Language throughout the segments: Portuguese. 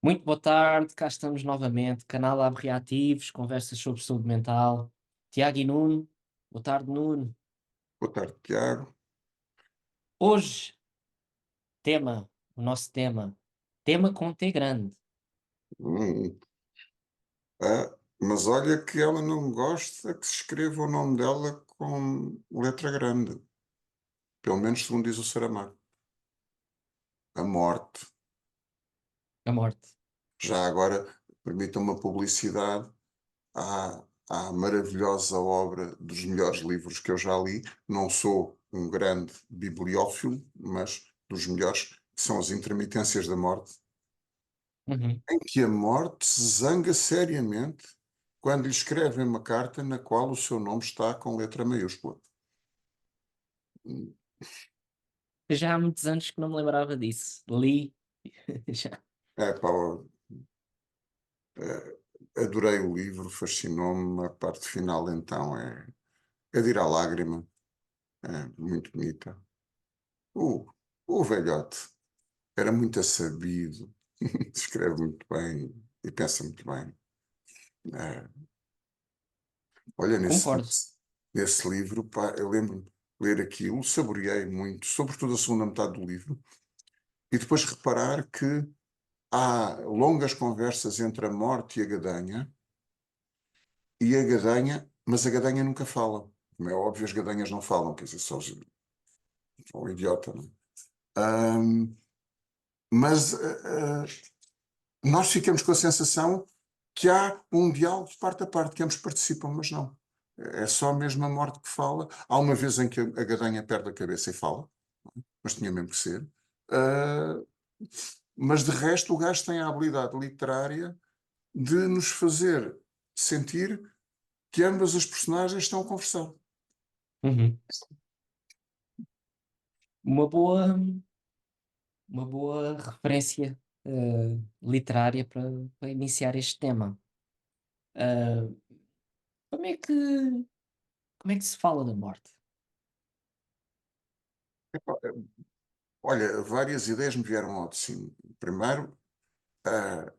Muito boa tarde, cá estamos novamente, canal Abre Reativos, conversas sobre saúde mental. Tiago e Nuno, boa tarde, Nuno. Boa tarde, Tiago. Hoje, o nosso tema com T grande. Hum, mas olha que ela não gosta que se escreva o nome dela com letra grande, pelo menos segundo diz o Saramago. A morte. A morte. Já agora, permita uma publicidade à maravilhosa obra dos melhores livros que eu já li. Não sou um grande bibliófilo, mas dos melhores, que são As Intermitências da Morte, Uhum. em que a morte se zanga seriamente quando lhe escrevem uma carta na qual o seu nome está com letra maiúscula. Hum, Já há muitos anos que não me lembrava disso. Li, já. pá, adorei o livro, fascinou-me. A parte final, então, é de ir à lágrima, é muito bonita. O, o velhote era muito sabido, escreve muito bem e pensa muito bem. É, olha, Concordo. nesse livro, pá, eu lembro-me de ler aquilo, saboreei muito, sobretudo a segunda metade do livro, e depois reparar que há longas conversas entre a morte e a gadanha, mas a gadanha nunca fala. Como é óbvio, as gadanhas não falam, quer dizer, só um idiota, não é? Ahm, mas nós ficamos com a sensação que há um diálogo de parte a parte, que ambos participam, mas não. É só mesmo a morte que fala. Há uma vez em que a gadanha perde a cabeça e fala, mas tinha mesmo que ser. Ah, mas de resto, o gajo tem a habilidade literária de nos fazer sentir que ambas as personagens estão a conversar. Uhum. Uma boa, uma boa referência literária para iniciar este tema. Ah, como é que, como é que se fala da morte? Epá, olha, várias ideias me vieram ao de cima. Primeiro, ah,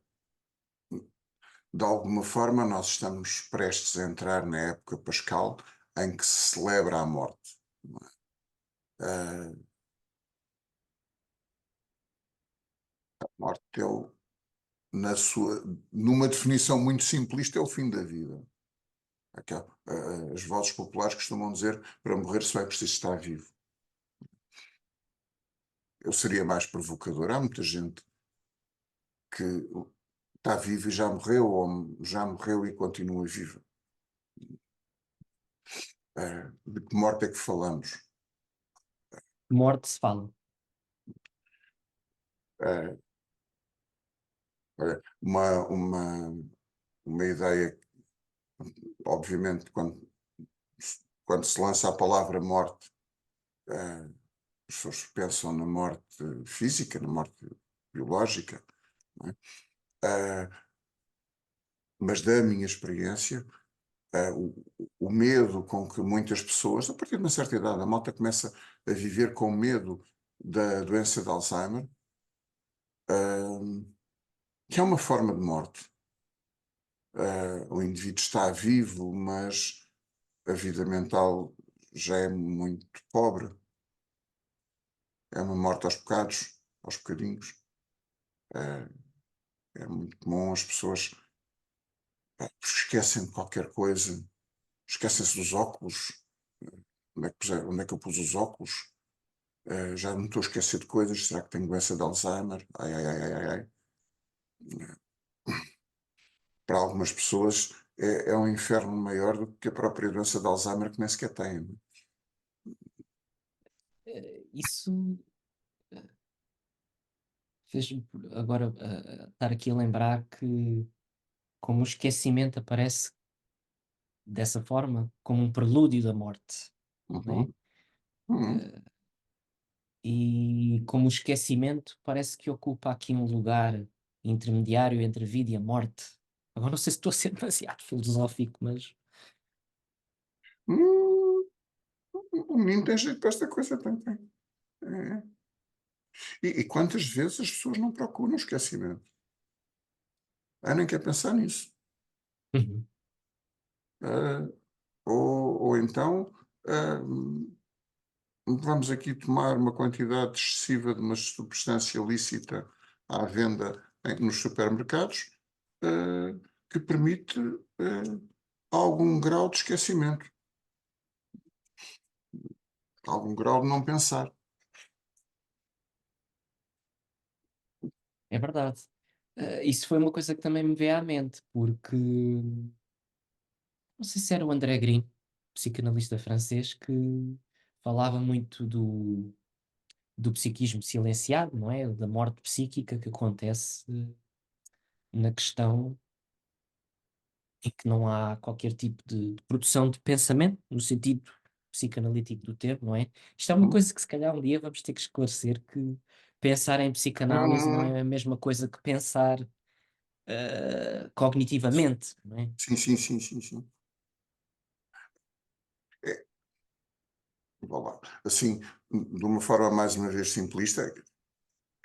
de alguma forma, nós estamos prestes a entrar na época pascal em que se celebra a morte. Não é? A morte numa definição muito simplista, é o fim da vida. As vozes populares costumam dizer para morrer só é preciso estar vivo. Eu seria mais provocador. Há muita gente que está viva e já morreu, ou já morreu e continua viva. De que morte é que falamos? Morte se fala. Eh, olha, uma ideia, obviamente, quando se lança a palavra morte, eh, as pessoas pensam na morte física, na morte biológica, não é? Eh, mas da minha experiência, o medo com que muitas pessoas, a partir de uma certa idade, a malta começa a viver com medo da doença de Alzheimer, que é uma forma de morte. O indivíduo está vivo, mas a vida mental já é muito pobre. É uma morte aos bocados, aos bocadinhos. Eh, É muito comum as pessoas esquecem de qualquer coisa, esquecem-se dos óculos. Onde é que eu pus os óculos? Já me estou a esquecer de coisas. Será que tenho doença de Alzheimer? Ai, ai, ai, ai, ai, ai. Para algumas pessoas é um inferno maior do que a própria doença de Alzheimer, que nem sequer têm. Não é? Isso fez-me agora estar aqui a lembrar que como o esquecimento aparece dessa forma, como um prelúdio da morte, né? Uhum, uhum. E como o esquecimento parece que ocupa aqui um lugar intermediário entre a vida e a morte. Agora não sei se estou a ser demasiado filosófico, mas Hum, o menino tem jeito para esta coisa, tem. É. E quantas vezes as pessoas não procuram esquecimento? Eu nem quero pensar nisso. Uhum. Ah, ou então, ah, vamos aqui tomar uma quantidade excessiva de uma substância lícita à venda nos supermercados, que permite algum grau de esquecimento, algum grau de não pensar. É verdade. Isso foi uma coisa que também me veio à mente, porque não sei se era o André Grin, psicanalista francês, que falava muito do psiquismo silenciado, não é? Da morte psíquica que acontece na questão em que não há qualquer tipo de produção de pensamento, no sentido psicanalítico do termo, não é? Isto é uma Hum? coisa que se calhar um dia vamos ter que esclarecer, que pensar em psicanálise não Hum, é a mesma coisa que pensar cognitivamente, não é? sim, sim, sim, sim, sim. É, vá lá. Assim, de uma forma mais uma vez simplista,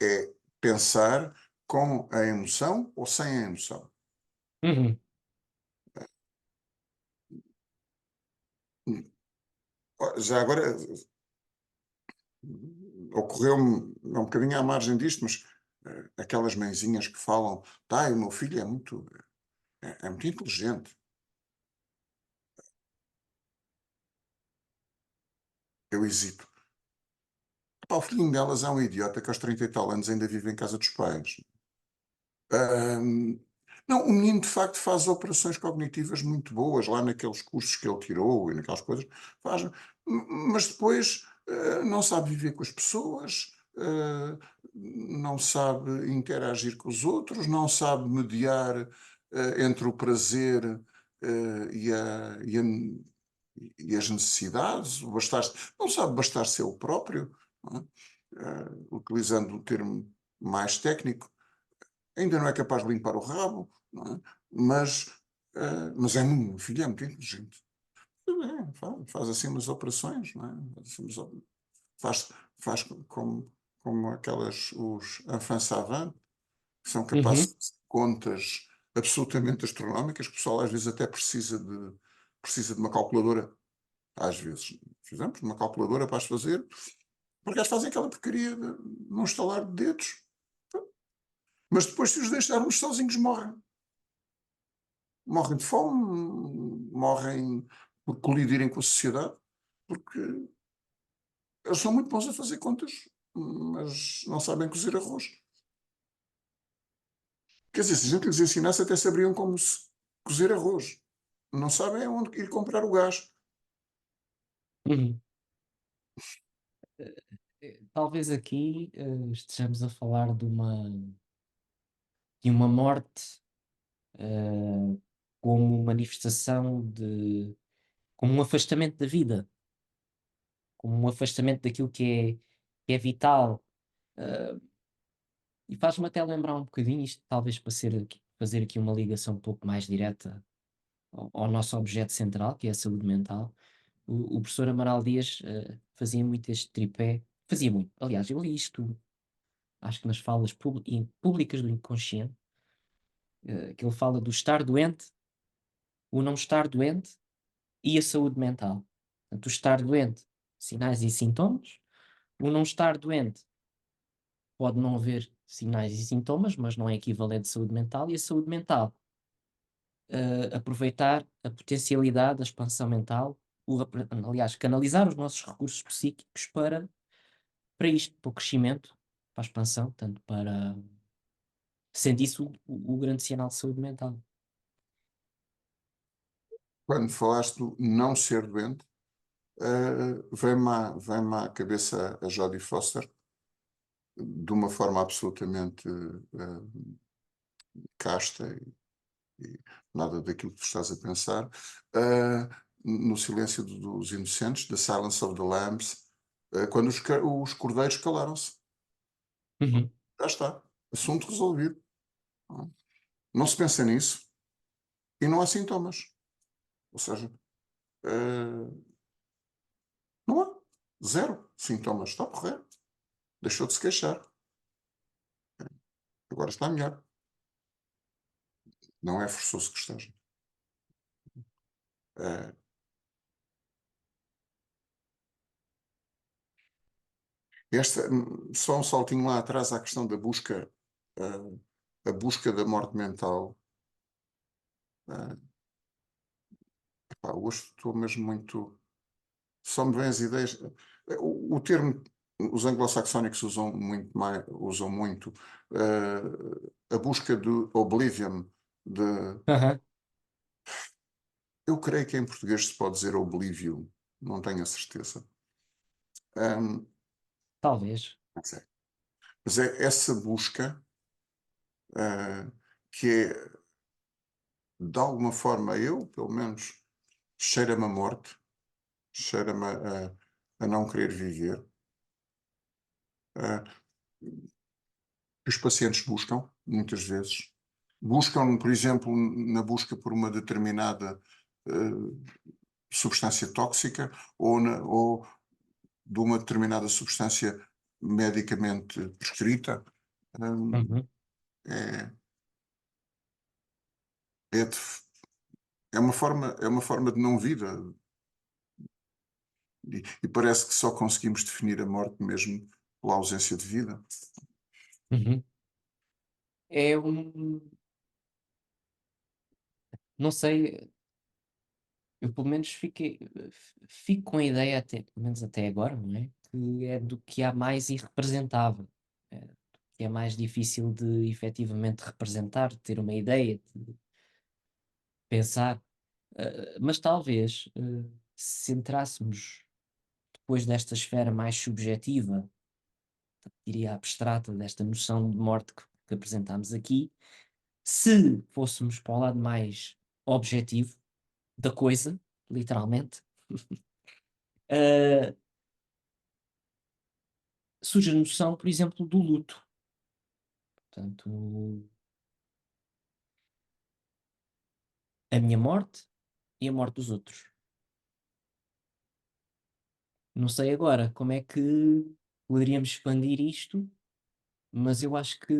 é pensar com a emoção ou sem a emoção. Uhum, Já agora ocorreu-me é um bocadinho à margem disto, mas aquelas mãezinhas que falam, tá, o meu filho é muito inteligente. Eu hesito. Pá, o filhinho delas é um idiota que aos 30 e tal anos ainda vive em casa dos pais. Ahm, não, o menino de facto faz operações cognitivas muito boas lá naqueles cursos que ele tirou e naquelas coisas, faz, mas depois não sabe viver com as pessoas, não sabe interagir com os outros, não sabe mediar entre o prazer e as necessidades, não sabe bastar ser o próprio, não é? Utilizando o termo mais técnico ainda não é capaz de limpar o rabo, não é? Mas, meu filho é muito inteligente. Tudo bem, faz assim umas operações, não é? Faz, faz como aquelas, os enfants savants, que são capazes de uhum, fazer contas absolutamente astronómicas, que o pessoal às vezes até precisa de uma calculadora, às vezes. Precisamos de uma calculadora para as fazer, porque elas fazem aquela porcaria num estalar de dedos. Mas depois, se os deixarmos sozinhos, morrem. Morrem de fome, morrem por colidirem com a sociedade, porque eles são muito bons a fazer contas, mas não sabem cozer arroz. Quer dizer, se a gente lhes ensinasse, até saberiam como se cozer arroz. Não sabem onde ir comprar o gás. uhum. Talvez aqui estejamos a falar de uma morte eh, como manifestação como um afastamento da vida, como um afastamento daquilo que é vital. eh, e faz-me até lembrar um bocadinho isto, talvez para fazer aqui uma ligação um pouco mais direta ao nosso objeto central, que é a saúde mental. O professor Amaral Dias fazia muito este tripé, fazia muito. Aliás, eu li isto, acho que nas falas públicas do inconsciente, que ele fala do estar doente, o não estar doente e a saúde mental. Portanto, o estar doente, sinais e sintomas. O não estar doente pode não haver sinais e sintomas, mas não é equivalente à saúde mental. E a saúde mental, aproveitar a potencialidade, a expansão mental, aliás, canalizar os nossos recursos psíquicos para isto, para o crescimento, para a expansão, portanto, sendo isso o grande sinal de saúde mental. Quando falaste do não ser doente, vem-me à cabeça a Jodie Foster, de uma forma absolutamente casta e nada daquilo que tu estás a pensar, no Silêncio dos Inocentes, The Silence of the Lambs, quando os cordeiros calaram-se. Uhum, Já está. Assunto resolvido. Não é? Não se pensa nisso e não há sintomas. Ou seja, não há. Zero sintomas. Está correto. Deixou de se queixar. Agora está melhor. Não é forçoso que esteja. Eh, só um saltinho lá atrás à questão da busca, a busca da morte mental. Pá, hoje estou mesmo muito. Só me vêm as ideias. O termo, os anglo-saxónicos usam muito a busca do oblivion. De, Aham, eu creio que em português se pode dizer oblivion, não tenho a certeza. Um, talvez. mas é essa busca uh, que é, de alguma forma, eu, pelo menos, cheira-me a morte, cheira-me a não querer viver. Uh, que os pacientes buscam, muitas vezes. Buscam, por exemplo, na busca por uma determinada substância tóxica ou de uma determinada substância medicamente prescrita. Hum, Uhum, é, é, é uma forma de não vida. E parece que só conseguimos definir a morte mesmo pela ausência de vida. uhum. É um, não sei, eu pelo menos fico com a ideia até, pelo menos até agora, não é? Que é do que há mais irrepresentável. Do que é mais difícil de efetivamente representar, de ter uma ideia, de pensar. Mas talvez, se entrássemos depois desta esfera mais subjetiva, diria abstrata, desta noção de morte que apresentámos aqui, se fôssemos para o lado mais objetivo da coisa, literalmente, ah, surge a noção, por exemplo, do luto. Portanto, a minha morte e a morte dos outros. Não sei agora como é que poderíamos expandir isto, mas eu acho que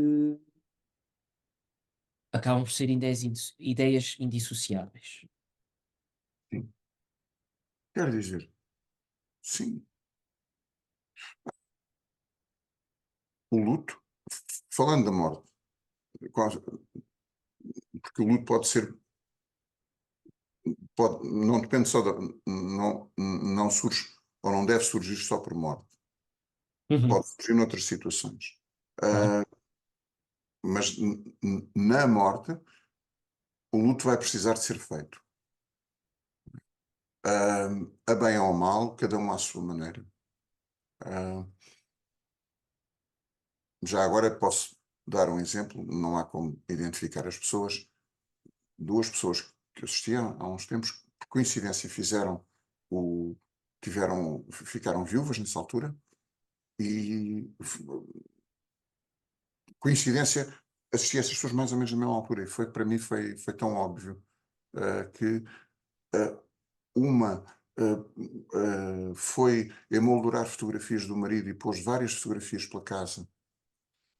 acabam por ser ideias indissociáveis. Sim. Quer dizer, sim, o luto, falando da morte, porque o luto não depende só não surge ou não deve surgir só por morte, Uhum, pode surgir noutras situações. claro. Ah, mas na morte, o luto vai precisar de ser feito. A bem ou ao mal, cada um à sua maneira. Ah, já agora posso dar um exemplo, não há como identificar as pessoas. Duas pessoas que assistiam há uns tempos, por coincidência, o, ficaram viúvas nessa altura e coincidência, assisti a essas pessoas mais ou menos na mesma altura e para mim foi tão óbvio que uma foi emoldurar fotografias do marido e pôs várias fotografias pela casa,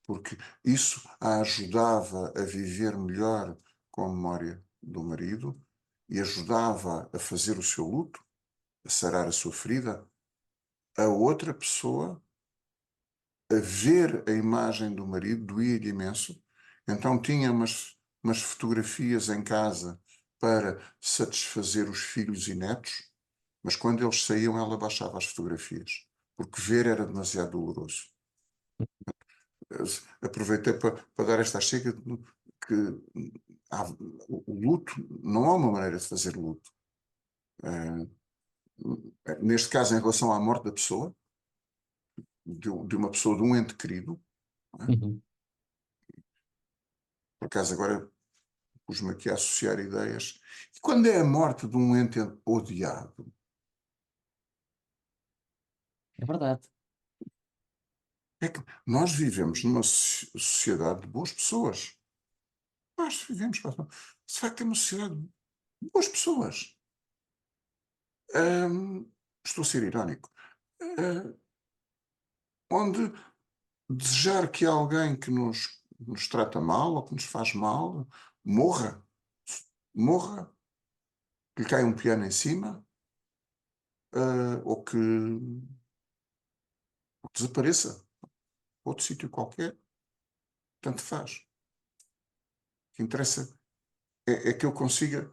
porque isso a ajudava a viver melhor com a memória do marido e ajudava a fazer o seu luto, a sarar a sua ferida. A outra pessoa, a ver a imagem do marido, doía-lhe imenso, então tinha umas fotografias em casa para satisfazer os filhos e netos, mas quando eles saíam ela baixava as fotografias, porque ver era demasiado doloroso. Aproveitei para dar esta chega que o luto não há uma maneira de fazer luto. Neste caso, em relação à morte da pessoa, de uma pessoa, de um ente querido, não é? Uhum, Por acaso agora pus-me aqui a associar ideias. E quando é a morte de um ente odiado, é verdade. é que nós vivemos numa sociedade de boas pessoas. Nós vivemos, de facto, é uma sociedade de boas pessoas. Estou a ser irónico. Ah, onde desejar que alguém que nos trata mal ou que nos faz mal morra. morra, que lhe caia um piano em cima, ou que desapareça. Outro sítio qualquer, tanto faz. O que interessa é que eu consiga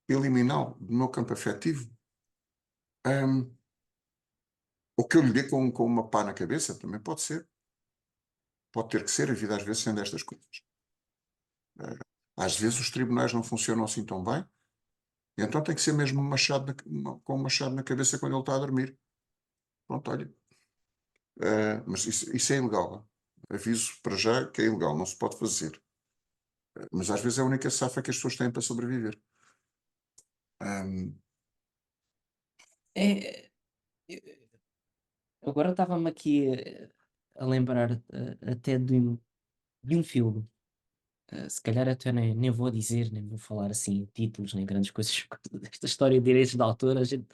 eliminá-lo do meu campo afetivo. Ou que eu lhe dê com uma pá na cabeça, também pode ser. Pode ter que ser, a vida às vezes sendo estas coisas. Às vezes os tribunais não funcionam assim tão bem, e então tem que ser mesmo um machado com um machado na cabeça quando ele está a dormir. Pronto, olha. Mas isso é ilegal. Aviso para já que é ilegal, não se pode fazer. Mas às vezes é a única safa que as pessoas têm para sobreviver. Ahm, É, agora estava-me aqui a lembrar até de um filme. Se calhar até nem vou dizer, nem vou falar assim títulos, nem grandes coisas. Esta história de direitos de autor, a gente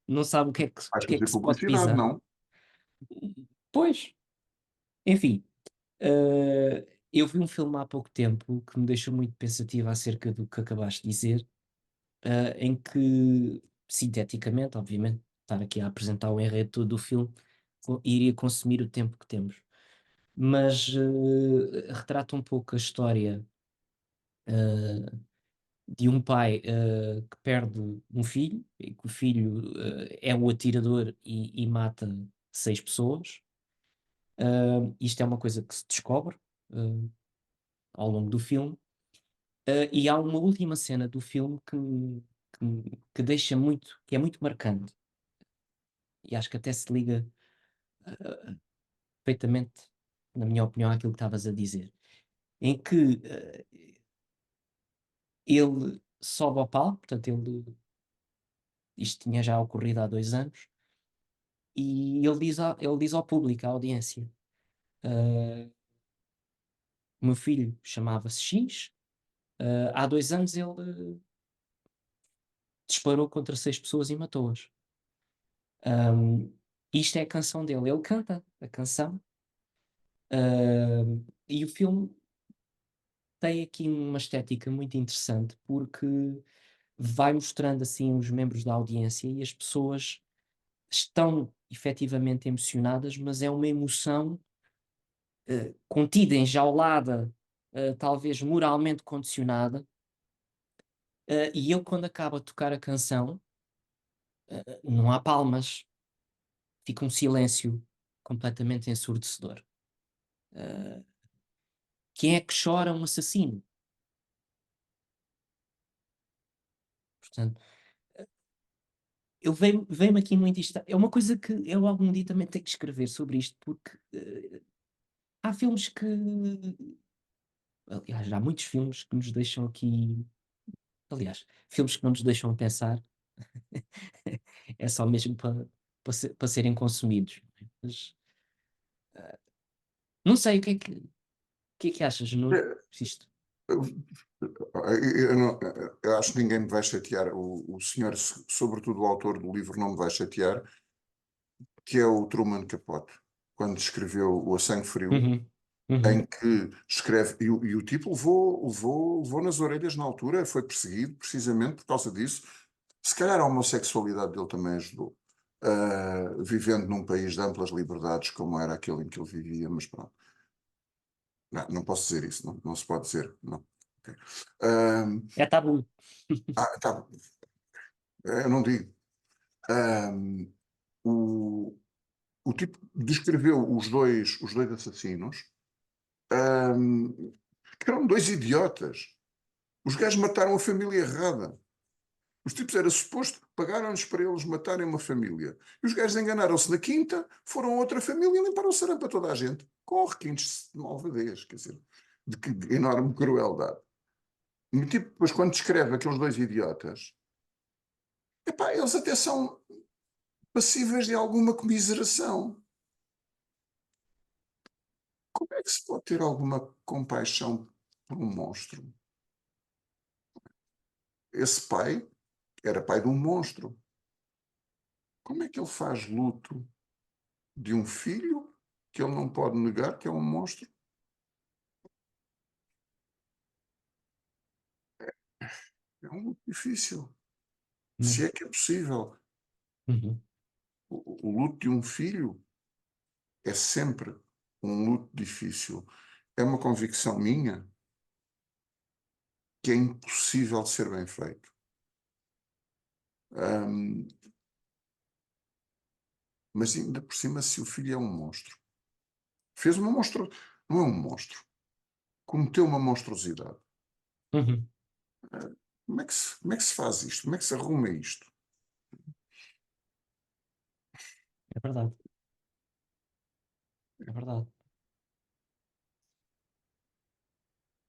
não sabe o Vais que é fazer que se pode publicidade, pisar. não? Pois, enfim, eu vi um filme há pouco tempo que me deixou muito pensativo acerca do que acabaste de dizer, em que, sinteticamente, obviamente, estar aqui a apresentar o enredo todo do filme iria consumir o tempo que temos. Mas retrata um pouco a história de um pai que perde um filho, e que o filho é o atirador e mata 6 pessoas. Isto é uma coisa que se descobre uh, ao longo do filme. E há uma última cena do filme que deixa muito, que é muito marcante, e acho que até se liga perfeitamente, na minha opinião, àquilo que estavas a dizer, em que ele sobe ao palco, portanto, isto tinha já ocorrido há 2 anos, e ele diz ao público, à audiência, "Ah, o meu filho chamava-se X, há 2 anos ele disparou contra 6 pessoas e matou-as." Ahm, Isto é a canção dele, ele canta a canção, e o filme tem aqui uma estética muito interessante porque vai mostrando assim os membros da audiência e as pessoas estão efetivamente emocionadas, mas é uma emoção contida, enjaulada, talvez moralmente condicionada. E ele, quando acaba de tocar a canção, não há palmas, fica um silêncio completamente ensurdecedor. Uh, Quem é que chora um assassino? Portanto, veio-me aqui muito isto. É uma coisa que eu algum dia também tenho que escrever sobre isto, porque há filmes que. Aliás, há muitos filmes que nos deixam aqui. Aliás, filmes que não nos deixam pensar. É só mesmo para serem consumidos. Mas não sei o que é que achas, Nuno? É, Isto. Eu, eu acho que ninguém me vai chatear. O senhor, sobretudo o autor do livro, não me vai chatear, que é o Truman Capote, quando escreveu o A Sangue Frio, Uhum, em uhum. que escreve, e o tipo levou nas orelhas na altura, foi perseguido precisamente por causa disso. Se calhar a homossexualidade dele também ajudou. Vivendo num país de amplas liberdades como era aquele em que ele vivia, mas pronto. Não posso dizer isso, não se pode dizer, não. Ok. Ah, É tabu. tá, eu não digo. Ahm, o, o tipo descreveu os dois assassinos, ahm, que eram dois idiotas. Os gajos mataram a família errada. Os tipos era suposto, pagaram-lhes para eles matarem uma família. E os gajos enganaram-se na quinta, foram a outra família e limparam o sarampo a toda a gente. Com requintes de malvadez, quer dizer, de que enorme crueldade. E o tipo, depois, quando descreve aqueles dois idiotas, epá, eles até são passíveis de alguma comiseração. Como é que se pode ter alguma compaixão por um monstro? Esse pai era pai de um monstro. Como é que ele faz luto de um filho que ele não pode negar que é um monstro? É um luto difícil, se Hum, é que é possível. uhum, O luto de um filho é sempre um luto difícil. É uma convicção minha que é impossível de ser bem feito. Ahm, mas ainda por cima, se o filho é um monstro, fez uma monstro, não é um monstro, cometeu uma monstruosidade. uhum. Como é que se faz isto? Como é que se arruma isto? É verdade, é verdade.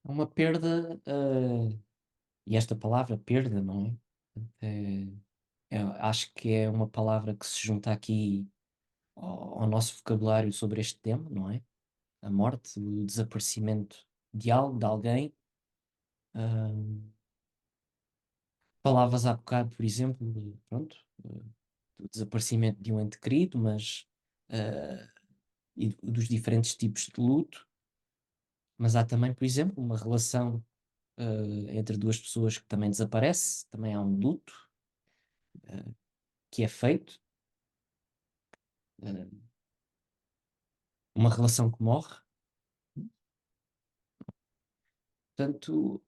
É uma perda, e esta palavra perda, não é? É, acho que é uma palavra que se junta aqui ao nosso vocabulário sobre este tema, não é? A morte, o desaparecimento de algo, de alguém. Ah, falavas há bocado, por exemplo, pronto, do desaparecimento de um ente querido, mas ah, e dos diferentes tipos de luto, mas há também, por exemplo, uma relação entre duas pessoas que também desaparece, também há um luto que é feito, ah, uma relação que morre. Portanto,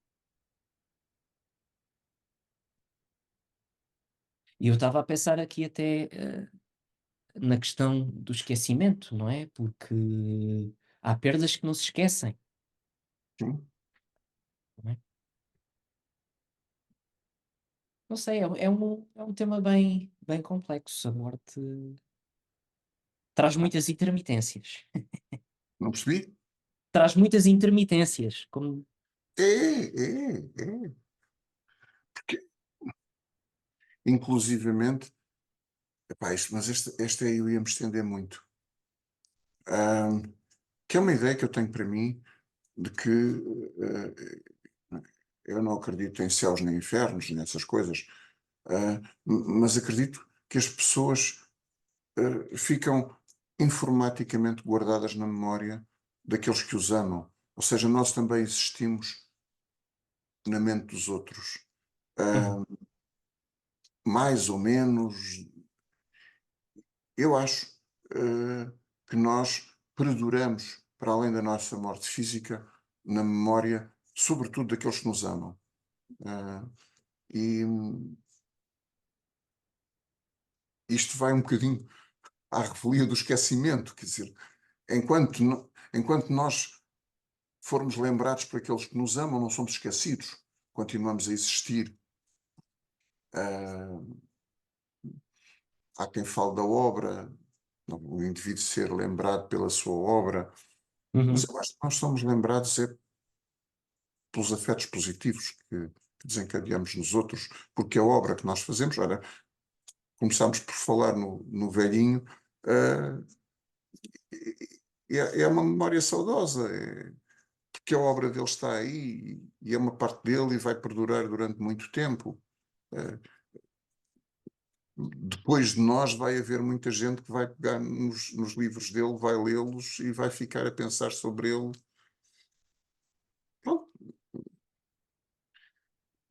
e eu estava a pensar aqui até na questão do esquecimento, não é? Porque há perdas que não se esquecem, Sim, não é? Não sei, é um tema bem complexo. A morte traz muitas intermitências. não percebi? Traz muitas intermitências, como É. Porque, inclusivamente, epá, mas esta eu ia me estender muito. Ahm, que é uma ideia que eu tenho para mim de que eu não acredito em céus nem infernos, nessas coisas, mas acredito que as pessoas ficam informaticamente guardadas na memória daqueles que os amam. Ou seja, nós também existimos na mente dos outros. uhum, Ah, mais ou menos, eu acho que nós perduramos, para além da nossa morte física, na memória, sobretudo daqueles que nos amam. Ah, e isto vai um bocadinho à revelia do esquecimento, quer dizer, enquanto nós formos lembrados por aqueles que nos amam, não somos esquecidos, continuamos a existir. Ah, há quem fale da obra, o indivíduo ser lembrado pela sua obra, mas uhum, eu acho que nós somos lembrados pelos afetos positivos que desencadeamos nos outros, porque a obra que nós fazemos, ora, começámos por falar no velhinho, uh, é uma memória saudosa, porque a obra dele está aí e é uma parte dele e vai perdurar durante muito tempo. Uh, depois de nós vai haver muita gente que vai pegar nos livros dele, vai lê-los e vai ficar a pensar sobre ele. Pronto,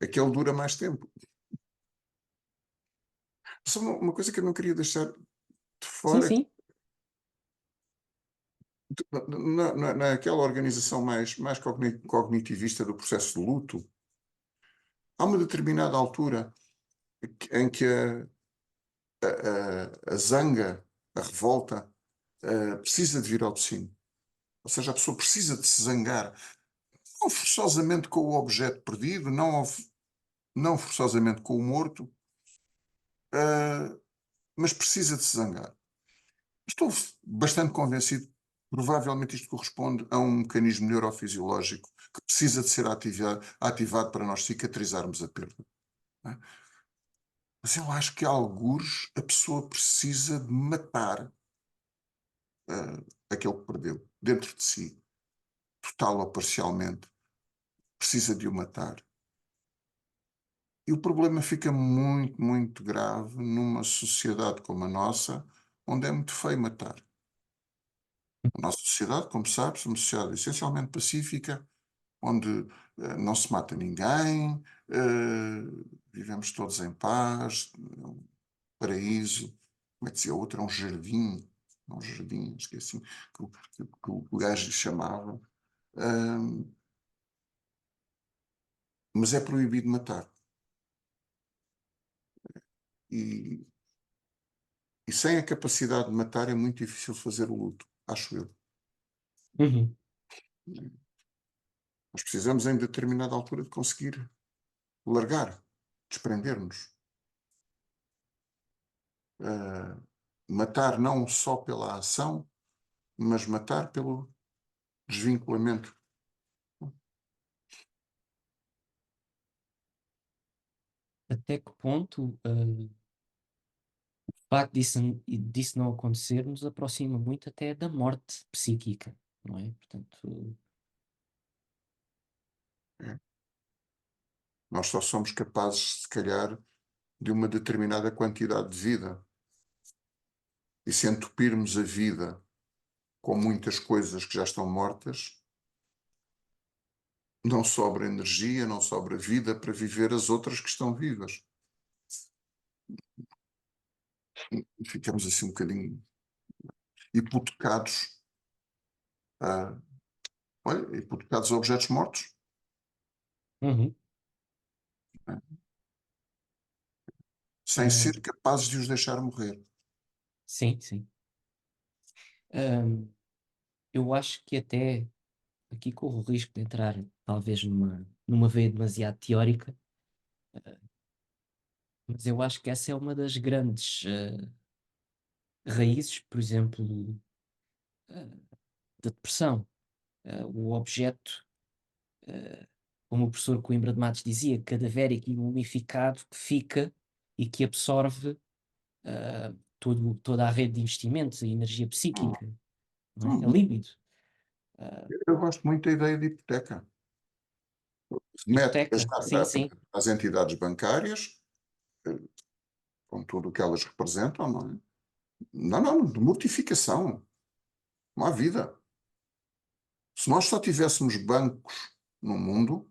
aquele dura mais tempo. Só uma coisa que eu não queria deixar de sim, fora, sim, naquela organização mais cognitivista do processo de luto, há uma determinada altura em que a zanga, a revolta, precisa de vir ao de cima. Ou seja, a pessoa precisa de se zangar, não forçosamente com o objeto perdido, não forçosamente com o morto, uh, mas precisa de se zangar. Estou bastante convencido, provavelmente isto corresponde a um mecanismo neurofisiológico que precisa de ser ativado para nós cicatrizarmos a perda. Não é? Mas eu acho que, a algures, a pessoa precisa de matar aquele que perdeu dentro de si, total ou parcialmente, precisa de o matar. E o problema fica muito grave numa sociedade como a nossa, onde é muito feio matar. A nossa sociedade, como sabes, é uma sociedade essencialmente pacífica, onde não se mata ninguém, vivemos todos em paz, é um paraíso. Como é que dizia a outra? É um jardim, esqueci que o gajo lhe chamava. Hum, mas é proibido matar. E, e sem a capacidade de matar é muito difícil fazer o luto, acho eu. Uhum. Nós precisamos, em determinada altura, de conseguir largar, desprender-nos. Matar não só pela ação, mas matar pelo desvinculamento. Até que ponto o facto disso não acontecer nos aproxima muito até da morte psíquica, não é? Portanto, É. Nós só somos capazes, se calhar, de uma determinada quantidade de vida. E se entupirmos a vida com muitas coisas que já estão mortas, não sobra energia, não sobra vida para viver as outras que estão vivas. E ficamos assim um bocadinho hipotecados a, olha, hipotecados a objetos mortos, uhum. né? Sem Ah, ser capazes de os deixar morrer. sim, sim. Ahm, eu acho que até aqui corro o risco de entrar talvez numa veia demasiado teórica, mas eu acho que essa é uma das grandes raízes, por exemplo, ah, da depressão. O objeto, como o professor Coimbra de Matos dizia, cadavérico e mumificado, que fica e que absorve toda a rede de investimentos, a energia Hum, psíquica, não é? A hum. líbido. Ah, Eu gosto muito da ideia de hipoteca. Remete hipoteca, sim, sim. às entidades bancárias, eh, com tudo o que elas representam, não é? Não, não, de mortificação. Não há vida. Se nós só tivéssemos bancos no mundo,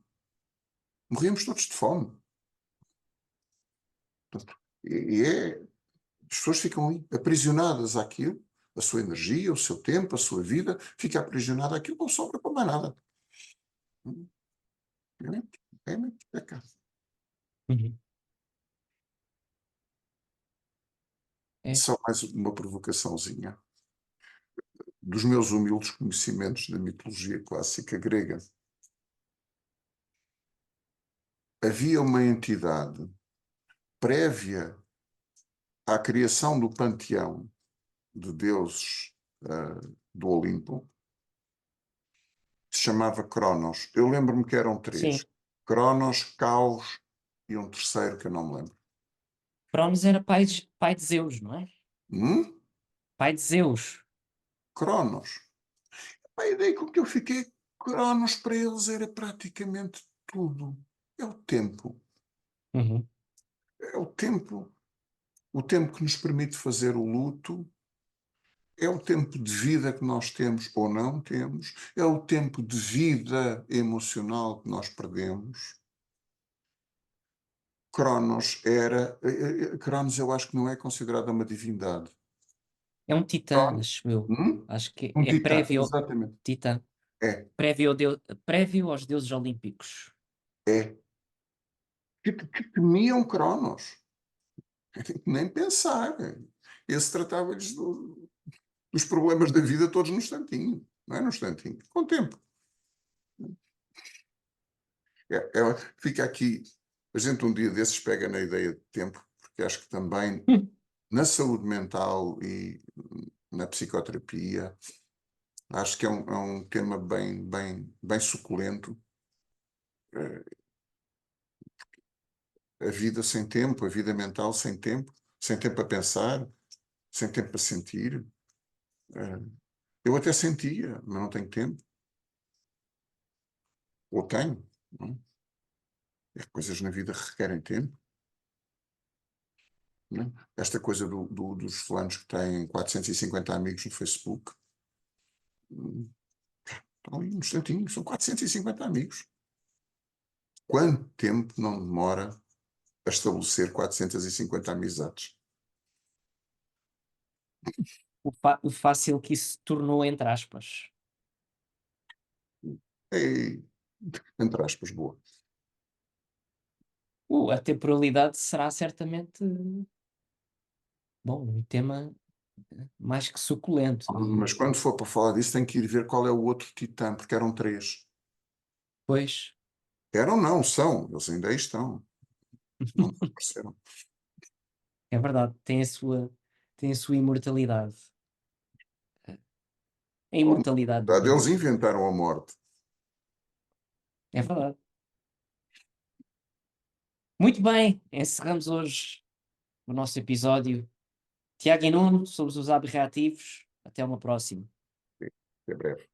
morríamos todos de fome. Portanto, as pessoas ficam ali, aprisionadas àquilo, a sua energia, o seu tempo, a sua vida, fica aprisionada àquilo, não sobra para mais nada. É uma hipoteca. Uhum. É. Só mais uma provocaçãozinha. Dos meus humildes conhecimentos da mitologia clássica grega, havia uma entidade prévia à criação do panteão de deuses do Olimpo, que se chamava Cronos. Eu lembro-me que eram três: Sim, Cronos, Caos e um terceiro que eu não me lembro. Cronos era pai de Zeus, não é? Hum? Pai de Zeus. Cronos. A ideia com que eu fiquei, Cronos para eles era praticamente tudo. É o tempo. Uhum. É o tempo que nos permite fazer o luto, é o tempo de vida que nós temos ou não temos, é o tempo de vida emocional que nós perdemos. Cronos eu acho que não é considerada uma divindade. É um titã, Cronos, acho eu. hum? Acho que Um é titã, prévio ao exatamente. titã. É, Prévio aos deuses olímpicos. é. Que temiam Cronos. Nem pensar. Esse tratava-lhes dos problemas da vida todos no instantinho. Não é no instantinho, com o tempo. Fica aqui, a gente um dia desses pega na ideia de tempo, porque acho que também na saúde mental e na psicoterapia, acho que é um tema bem suculento. A vida sem tempo, a vida mental sem tempo a pensar, sem tempo a sentir. Eh, Eu até sentia, mas não tenho tempo. Ou tenho, não é? Coisas na vida requerem tempo. Não é? Esta coisa dos fulanos que têm 450 amigos no Facebook, Estão ali um instantinho, são 450 amigos. Quanto tempo não demora a estabelecer 450 amizades? O fácil que isso se tornou, entre aspas. É, entre aspas, boa. A temporalidade será certamente, bom, um tema mais que suculento. Mas quando for para falar disso, tem que ir ver qual é o outro titã, porque eram três. Pois, Eram, não, são. Eles ainda aí estão. Não desapareceram. é verdade, tem a sua imortalidade. A imortalidade do Eles pensamento. inventaram a morte. É verdade. Muito bem, encerramos hoje o nosso episódio. Tiago e Nuno, somos os Abreativos. Até uma próxima. Até breve.